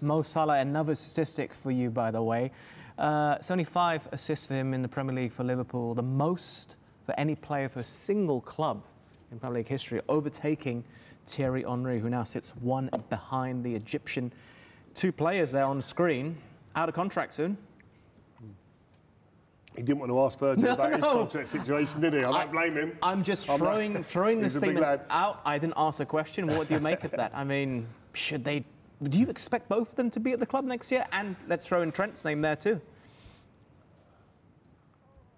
Mo Salah, another statistic for you, by the way. It's only 5 assists for him in the Premier League for Liverpool, the most for any player for a single club in Premier League history, overtaking Thierry Henry, who now sits one behind the Egyptian. 2 players there on the screen, out of contract soon. He didn't want to ask Virgil about his contract situation, did he? I don't blame him. I'm just throwing this statement out. I didn't ask a question. What do you make of that? I mean, do you expect both of them to be at the club next year? And let's throw in Trent's name there too.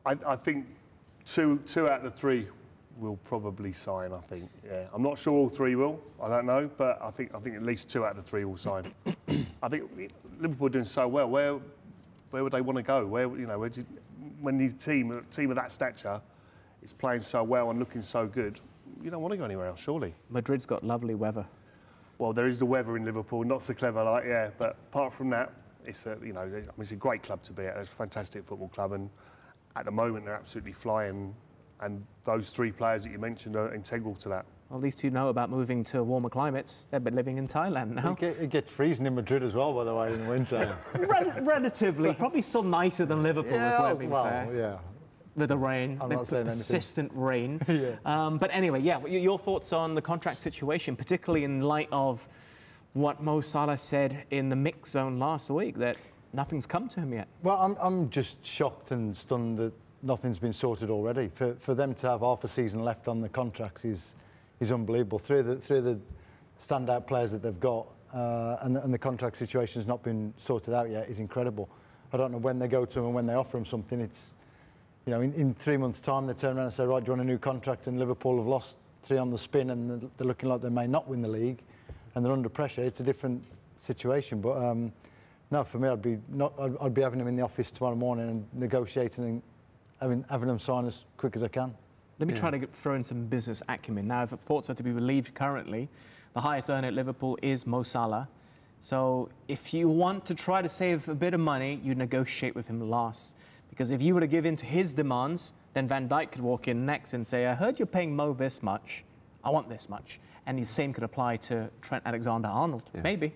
I think two out of the 3 will probably sign. I think. Yeah, I'm not sure all 3 will. I don't know, but I think at least 2 out of the 3 will sign. I think Liverpool are doing so well. Where would they want to go? When the team of that stature is playing so well and looking so good, you don't want to go anywhere else, surely. Madrid's got lovely weather. Well, there is the weather in Liverpool, not so clever, but apart from that, it's a great club to be at. It's a fantastic football club, and at the moment they're absolutely flying. And those 3 players that you mentioned are integral to that. Well, these 2 know about moving to warmer climates. They've been living in Thailand now. It gets freezing in Madrid as well, by the way, in the winter. Relatively, probably still nicer than Liverpool, yeah, if we're being fair. Yeah. With the rain, I'm not saying persistent rain. Yeah. But anyway, yeah, your thoughts on the contract situation, particularly in light of what Mo Salah said in the mix zone last week, that nothing's come to him yet. Well, I'm just shocked and stunned that nothing's been sorted already. For them to have half a season left on the contracts is unbelievable. Three of the standout players that they've got and the contract situation has not been sorted out yet is incredible. I don't know when they go to them and when they offer them something. It's, you know, in 3 months' time they turn around and say, right, do you want a new contract? And Liverpool have lost 3 on the spin and they're looking like they may not win the league and they're under pressure. It's a different situation. But no, for me, I'd be having them in the office tomorrow morning and negotiating and having them sign as quick as I can. Let me try to throw in some business acumen. Now, if reports are to be believed currently, the highest earner at Liverpool is Mo Salah. So if you want to try to save a bit of money, you negotiate with him last. Because if you were to give in to his demands, then Van Dijk could walk in next and say, I heard you're paying Mo this much, I want this much. And the same could apply to Trent Alexander-Arnold, maybe.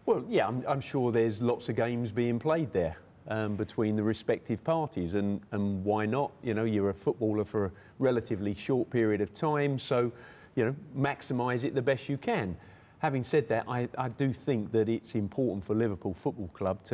Well, yeah, I'm sure there's lots of games being played there between the respective parties, and why not? You know, you're a footballer for a relatively short period of time, so, you know, maximise it the best you can. Having said that, I do think that it's important for Liverpool Football Club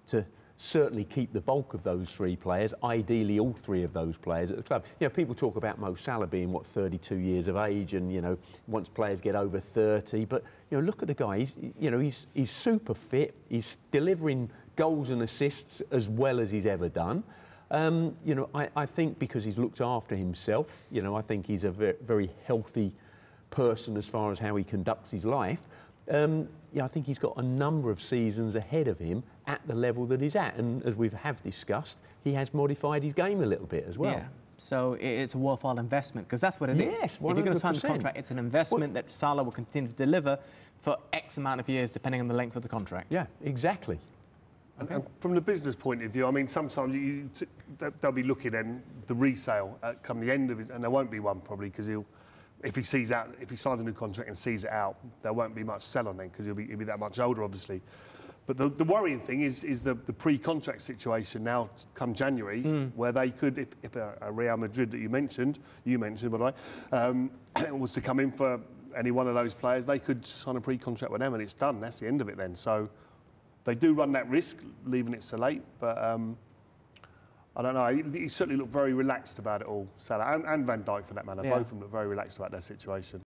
to certainly keep the bulk of those 3 players, ideally all 3 of those players at the club. You know, people talk about Mo Salah being, what, 32 years of age, and, you know, once players get over 30, but, you know, look at the guy, he's super fit, he's delivering goals and assists as well as he's ever done. You know, I think because he's looked after himself, you know, I think he's a very healthy person as far as how he conducts his life. Yeah, I think he's got a number of seasons ahead of him at the level that he's at. And as we have discussed, he has modified his game a little bit as well. Yeah. So it's a worthwhile investment, because that's what it is. Yes, 100%. If you're going to sign a contract, it's an investment that Salah will continue to deliver for X amount of years, depending on the length of the contract. Yeah, exactly. Okay. And from the business point of view, I mean, sometimes they'll be looking at the resale come the end of it, and there won't be one probably, because if he signs a new contract and sees it out, there won't be much sell on him because he'll be that much older, obviously. But the worrying thing is the pre-contract situation now come January, where they could, if a Real Madrid that you mentioned, by the way, was to come in for any one of those players, they could sign a pre-contract with them and it's done. That's the end of it then. So they do run that risk, leaving it so late, but I don't know. He certainly looked very relaxed about it all, Salah, and Van Dijk for that matter. Both of them look very relaxed about their situation.